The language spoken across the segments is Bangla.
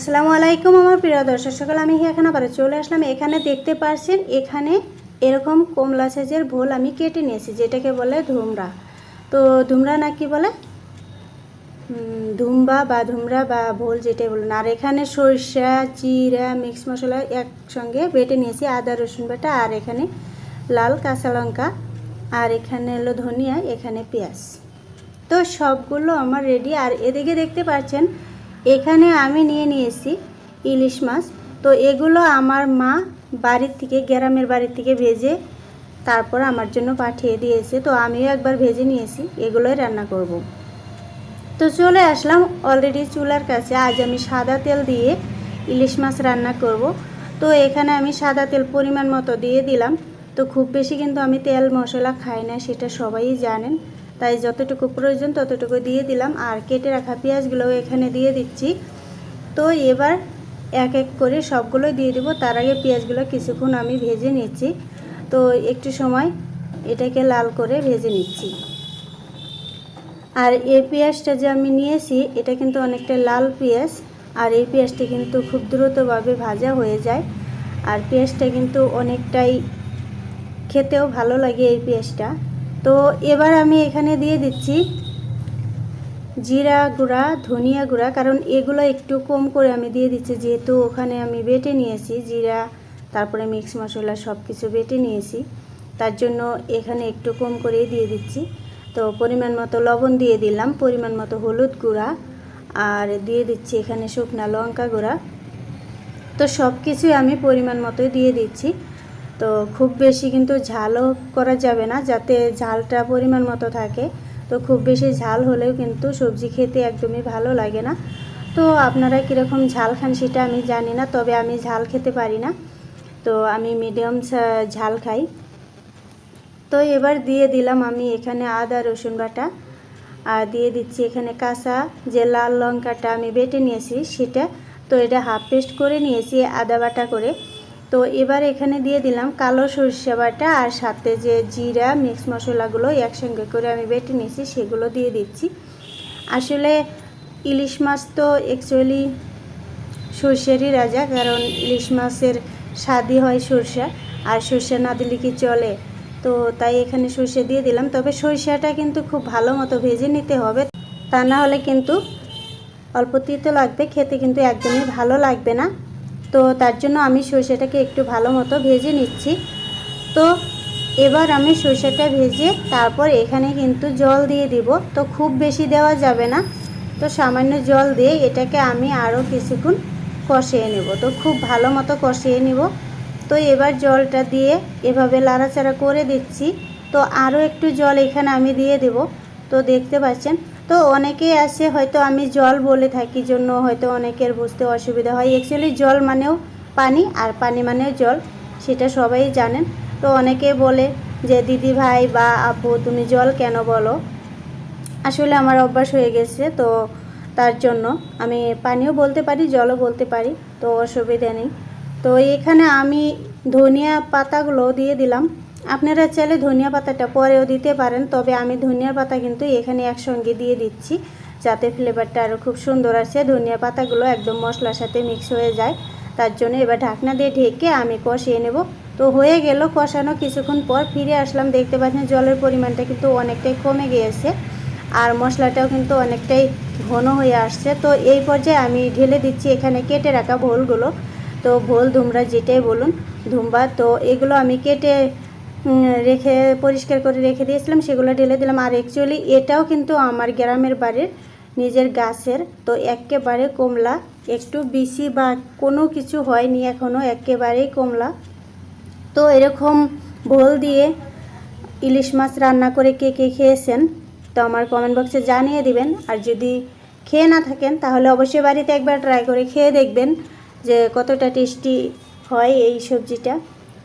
আসসালামু আলাইকুম আমার প্রিয় দর্শক সকল, আমি এখানে আবার চলে আসলাম। এখানে দেখতে পাচ্ছেন এখানে এরকম কমলা সাইজের ভোল আমি কেটে নিয়েছি, যেটাকে বলে ধুমরা। তো ধুমরা না কি বলে, ধুমবা বা ধুমরা বা ভোল যেটাই বলুন। আর এখানে সরিষা, জিরা, মিক্স মশলা একসঙ্গে বেটে নিয়েছি, আদা রসুন বাটা, আর এখানে লাল কাঁচা লঙ্কা, আর এখানে হলো ধনিয়া, এখানে পেঁয়াজ। তো সবগুলো আমার রেডি। আর এদিকে দেখতে পাচ্ছেন এখানে আমি নিয়ে নিয়েছি ইলিশ মাছ। তো এগুলো আমার মা বাড়ির থেকে, গ্রামের বাড়ির থেকে ভেজে তারপর আমার জন্য পাঠিয়ে দিয়েছে। তো আমিও একবার ভেজে নিয়েছি, এগুলোই রান্না করব। তো চলে আসলাম অলরেডি চুলার কাছে। আজ আমি সাদা তেল দিয়ে ইলিশ মাছ রান্না করব। তো এখানে আমি সাদা তেল পরিমাণ মতো দিয়ে দিলাম। তো খুব বেশি কিন্তু আমি তেল মশলা খাই না, সেটা সবাই জানেন, তাই যতটুকু প্রয়োজন ততটুকু দিয়ে দিলাম। আর কেটে রাখা পেঁয়াজগুলোও এখানে দিয়ে দিচ্ছি। তো এবার এক এক করে সবগুলো দিয়ে দেবো। তার আগে পেঁয়াজগুলো কিছুক্ষণ আমি ভেজে নিচ্ছি। তো একটু সময় এটাকে লাল করে ভেজে নিচ্ছি। আর এই পেঁয়াজটা যে আমি নিয়েছি এটা কিন্তু অনেকটা লাল পেঁয়াজ, আর এই পেঁয়াজটা কিন্তু খুব দ্রুতভাবে ভাজা হয়ে যায়। আর পেঁয়াজটা কিন্তু অনেকটাই খেতেও ভালো লাগে এই পেঁয়াজটা। তো এবার আমি এখানে দিয়ে দিচ্ছি জিরা গুঁড়া, ধনিয়া গুঁড়া, কারণ এগুলো একটু কম করে আমি দিয়ে দিচ্ছি, যেহেতু ওখানে আমি বেটে নিয়েছি জিরা, তারপরে মিক্স মশলা সব কিছু বেটে নিয়েছি, তার জন্য এখানে একটু কম করেই দিয়ে দিচ্ছি। তো পরিমাণ মতো লবণ দিয়ে দিলাম, পরিমাণ মতো হলুদ গুঁড়া, আর দিয়ে দিচ্ছি এখানে শুকনা লঙ্কা গুঁড়া। তো সব কিছুই আমি পরিমাণ মতোই দিয়ে দিচ্ছি। তো খুব বেশি কিন্তু ঝালও করা যাবে না, যাতে ঝালটা পরিমাণ মতো থাকে। তো খুব বেশি ঝাল হলেও কিন্তু সবজি খেতে একদমই ভালো লাগে না। তো আপনারা কীরকম ঝাল খান সেটা আমি জানি না, তবে আমি ঝাল খেতে পারি না, তো আমি মিডিয়াম ঝাল খাই। তো এবার দিয়ে দিলাম আমি এখানে আদা রসুন বাটা, আর দিয়ে দিচ্ছি এখানে কাঁচা যে লাল লঙ্কাটা আমি বেটে নিয়েছি সেটা। তো এটা হাফ পেস্ট করে নিয়েছি আদা বাটা করে। তো এবার এখানে দিয়ে দিলাম কালো সরষে বাটা, আর সাথে যে জিরা মিক্স মশলাগুলো একসঙ্গে করে আমি বেটে নিয়েছি সেগুলো দিয়ে দিচ্ছি। আসলে ইলিশ মাছ তো অ্যাকচুয়ালি সরষেরই রাজা, কারণ ইলিশ মাছের স্বাদই হয় সরষা, আর সরষা না দিলে কি চলে। তো তাই এখানে সরষে দিয়ে দিলাম, তবে সরষাটা কিন্তু খুব ভালো মতো ভেজে নিতে হবে, তা না হলে কিন্তু অল্প তিতো লাগবে, খেতে কিন্তু একদমই ভালো লাগবে না। তো তার জন্য আমি সরষেটাকে একটু ভালো মতো ভেজে নিচ্ছি। তো এবার আমি সরষেটা ভেজে তারপর এখানে কিন্তু জল দিয়ে দিব। তো খুব বেশি দেওয়া যাবে না, তো সামান্য জল দিয়ে এটাকে আমি আরও কিছুক্ষণ কষিয়ে নেব। তো খুব ভালো মতো কষিয়ে নেব। তো এবার জলটা দিয়ে এভাবে লাড়াচাড়া করে দিচ্ছি। তো আরও একটু জল এখানে আমি দিয়ে দেব। তো দেখতে পাচ্ছেন, তো অনেকেই আছে হয়তো আমি জল বলে থাকি জন্য হয়তো অনেকের বুঝতে অসুবিধা হয়। অ্যাকচুয়ালি জল মানেও পানি, আর পানি মানেও জল, সেটা সবাই জানেন। তো অনেকে বলে যে দিদি ভাই বা আপু তুমি জল কেন বলো। আসলে আমার অভ্যাস হয়ে গেছে, তো তার জন্য আমি পানিও বলতে পারি জলও বলতে পারি, তো অসুবিধা নেই। তো এখানে আমি ধনিয়া পাতাগুলো দিয়ে দিলাম। আপনারা চাইলে ধনিয়া পাতাটা পরেও দিতে পারেন, তবে আমি ধনিয়া পাতা কিন্তু এখানে একসঙ্গে দিয়ে দিচ্ছি, যাতে ফ্লেভারটা আরও খুব সুন্দর আসে। ধনিয়া পাতাগুলো একদম মশলার সাথে মিক্স হয়ে যায়, তার জন্য এবার ঢাকনা দিয়ে ঢেকে আমি কষিয়ে নেব। তো হয়ে গেল কষানো। কিছুক্ষণ পর ফিরে আসলাম, দেখতে পাচ্ছেন জলের পরিমাণটা কিন্তু অনেকটাই কমে গিয়েছে, আর মশলাটাও কিন্তু অনেকটাই ঘন হয়ে আসছে। তো এই পর্যায়ে আমি ঢেলে দিচ্ছি এখানে কেটে রাখা ভোলগুলো। তো ভোল ধুমরা যেটাই বলুন, ধুমবা, তো এগুলো আমি কেটে রেখে পরিষ্কার করে রেখে দিয়েছিলাম, সেগুলো ঢেলে দিলাম। আর অ্যাকচুয়ালি এটাও কিন্তু আমার গ্রামের বাড়ির নিজের গাছের, তো একেবারে কমলা, একটু বেশি বা কোনো কিছু হয়নি এখনও, একেবারেই কমলা। তো এরকম ভোল দিয়ে ইলিশ মাছ রান্না করে কে কে খেয়েছেন তো আমার কমেন্ট বক্সে জানিয়ে দিবেন। আর যদি খেয়ে না থাকেন তাহলে অবশ্যই বাড়িতে একবার ট্রাই করে খেয়ে দেখবেন যে কতটা টেস্টি হয় এই সবজিটা।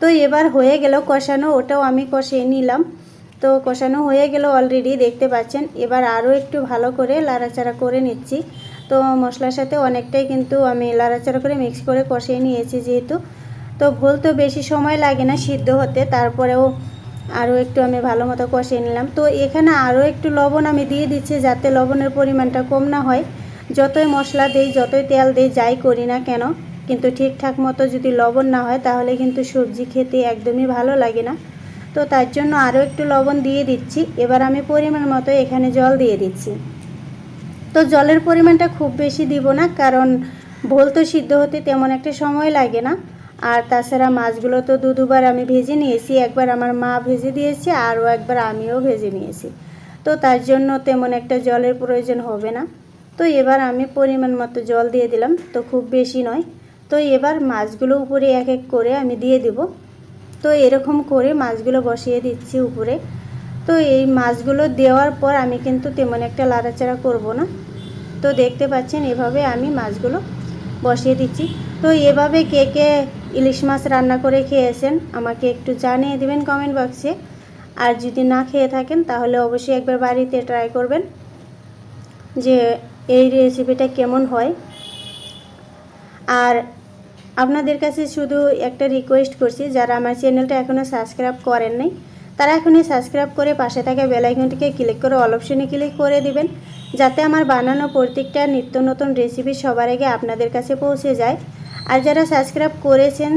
তো এবার হয়ে গেল কষানো, ওটাও আমি কষিয়ে নিলাম। তো কষানো হয়ে গেল অলরেডি, দেখতে পাচ্ছেন। এবার আরও একটু ভালো করে লাড়াচাড়া করে নিচ্ছি। তো মশলার সাথে অনেকটাই কিন্তু আমি লাড়াচাড়া করে মিক্স করে কষিয়ে নিয়েছি যেহেতু। তো ভুল তো বেশি সময় লাগে না সিদ্ধ হতে, তারপরেও আরও একটু আমি ভালো মতো কষিয়ে নিলাম। তো এখানে আরও একটু লবণ আমি দিয়ে দিচ্ছি, যাতে লবণের পরিমাণটা কম না হয়। যতই মশলা দেই, যতই তেল দেই, যাই করি না কেন, কিন্তু ঠিকঠাক মতো যদি লবণ না হয় তাহলে কিন্তু সবজি খেতে একদমই ভালো লাগে না। তো তার জন্য আরও একটু লবণ দিয়ে দিচ্ছি। এবার আমি পরিমাণ মতো এখানে জল দিয়ে দিচ্ছি। তো জলের পরিমাণটা খুব বেশি দিব না, কারণ ভোল তো সিদ্ধ হতে তেমন একটা সময় লাগে না। আর তাছাড়া মাছগুলো তো দুবার আমি ভেজে নিয়েছি, একবার আমার মা ভেজে দিয়েছে, আরও একবার আমিও ভেজে নিয়েছি। তো তার জন্য তেমন একটা জলের প্রয়োজন হবে না। তো এবার আমি পরিমাণ মতো জল দিয়ে দিলাম, তো খুব বেশি নয়। তো এবার মাছগুলো উপরে এক এক করে আমি দিয়ে দেব। তো এরকম করে মাছগুলো বসিয়ে দিচ্ছি উপরে। তো এই মাছগুলো দেওয়ার পর আমি কিন্তু তেমন একটা নাড়াচাড়া করব না। তো দেখতে পাচ্ছেন এভাবে আমি মাছগুলো বসিয়ে দিচ্ছি। তো এভাবে কে কে ইলিশ মাছ রান্না করে খেয়েছেন আমাকে একটু জানিয়ে দেবেন কমেন্ট বক্সে। আর যদি না খেয়ে থাকেন তাহলে অবশ্যই একবার বাড়িতে ট্রাই করবেন যে এই রেসিপিটা কেমন হয়। আর আপনাদের কাছে শুধু একটা রিকোয়েস্ট করছি, যারা আমার চ্যানেলটা এখনও সাবস্ক্রাইব করেন নাই তারা এখনই সাবস্ক্রাইব করে পাশে থাকা বেল আইকনটিকে ক্লিক করে অল অপশনে ক্লিক করে দিবেন, যাতে আমার বানানো প্রত্যেকটা নিত্য নতুন রেসিপি সবার আগে আপনাদের কাছে পৌঁছে যায়। আর যারা সাবস্ক্রাইব করেছেন,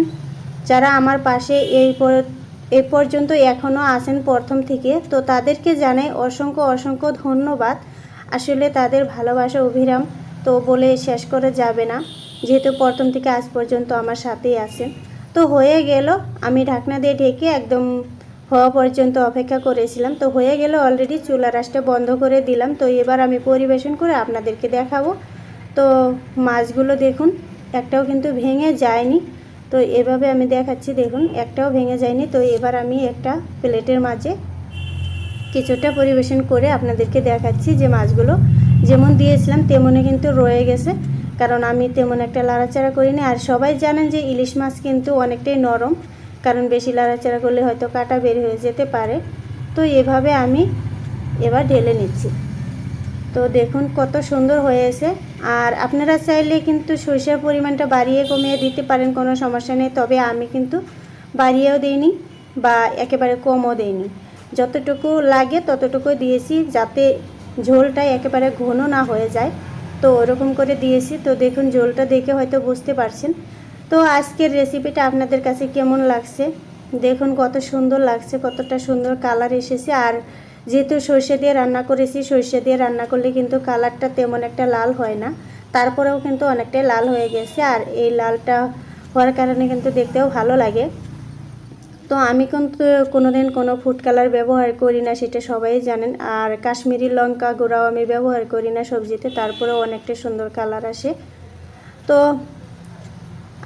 যারা আমার পাশে এই পর্যন্ত এখনও আছেন প্রথম থেকে, তো তাদেরকে জানাই অসংখ্য ধন্যবাদ। আসলে তাদের ভালোবাসা অভিরাম তো বলে শেষ করে যাবে না, যেহেতু প্রথম থেকে আজ পর্যন্ত আমার সাথেই আছেন। তো হয়ে গেল, আমি ঢাকনা দিয়ে ঢেকে একদম হওয়া পর্যন্ত অপেক্ষা করেছিলাম। তো হয়ে গেল অলরেডি, চুলার আঁচটা বন্ধ করে দিলাম। তো এবার আমি পরিবেশন করে আপনাদেরকে দেখাবো। তো মাছগুলো দেখুন একটাও কিন্তু ভেঙে যায়নি। তো এভাবে আমি দেখাচ্ছি, দেখুন একটাও ভেঙে যায়নি। তো এবার আমি একটা প্লেটের মাঝে কিছুটা পরিবেশন করে আপনাদেরকে দেখাচ্ছি যে মাছগুলো যেমন দিয়েছিলাম তেমনই কিন্তু রয়ে গেছে, কারণ আমি তেমন একটা নাড়াচাড়া করিনি। আর সবাই জানেন যে ইলিশ মাছ কিন্তু অনেকটাই নরম, কারণ বেশি নাড়াচাড়া করলে হয়তো কাঁটা বের হয়ে যেতে পারে। তো এভাবে আমি এবার ঢেলে নিচ্ছি। তো দেখুন কত সুন্দর হয়েছে। আর আপনারা চাইলে কিন্তু সরিষার পরিমাণটা বাড়িয়ে কমিয়ে দিতে পারেন, কোনো সমস্যা নেই। তবে আমি কিন্তু বাড়িয়েও দিইনি বা একেবারে কমও দিইনি, যতটুকু লাগে ততটুকু দিয়েছি, যাতে ঝোলটা একেবারে ঘন না হয়ে যায়। তো ওরকম করে দিয়েছি। তো দেখুন ঝোলটা দেখে হয়তো বুঝতে পারছেন। তো আজকের রেসিপিটা আপনাদের কাছে কেমন লাগছে দেখুন, কত সুন্দর লাগছে, কতটা সুন্দর কালার এসেছে। আর যেহেতু সরষে দিয়ে রান্না করেছি, সরষে দিয়ে রান্না করলে কিন্তু কালারটা তেমন একটা লাল হয় না, তারপরেও কিন্তু অনেকটাই লাল হয়ে গেছে। আর এই লালটা হওয়ার কারণে কিন্তু দেখতেও ভালো লাগে। তো আমি কিন্তু কোনোদিন কোনো ফুড কালার ব্যবহার করি না, সেটা সবাই জানেন। আর কাশ্মীরি লঙ্কা গুঁড়াও আমি ব্যবহার করি না সবজিতে, তারপরেও অনেকটা সুন্দর কালার আসে। তো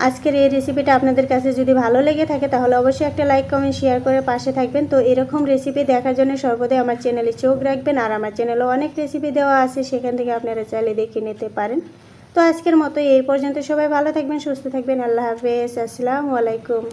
আজকের এই রেসিপিটা আপনাদের কাছে যদি ভালো লেগে থাকে তাহলে অবশ্যই একটা লাইক কমেন্ট শেয়ার করে পাশে থাকবেন। তো এরকম রেসিপি দেখার জন্য সর্বদাই আমার চ্যানেলে চোখ রাখবেন। আর আমার চ্যানেলেও অনেক রেসিপি দেওয়া আছে, সেখান থেকে আপনারা চাইলে দেখে নিতে পারেন। তো আজকের মতো এই পর্যন্ত, সবাই ভালো থাকবেন, সুস্থ থাকবেন। আল্লাহ হাফেজ, আসসালামু আলাইকুম।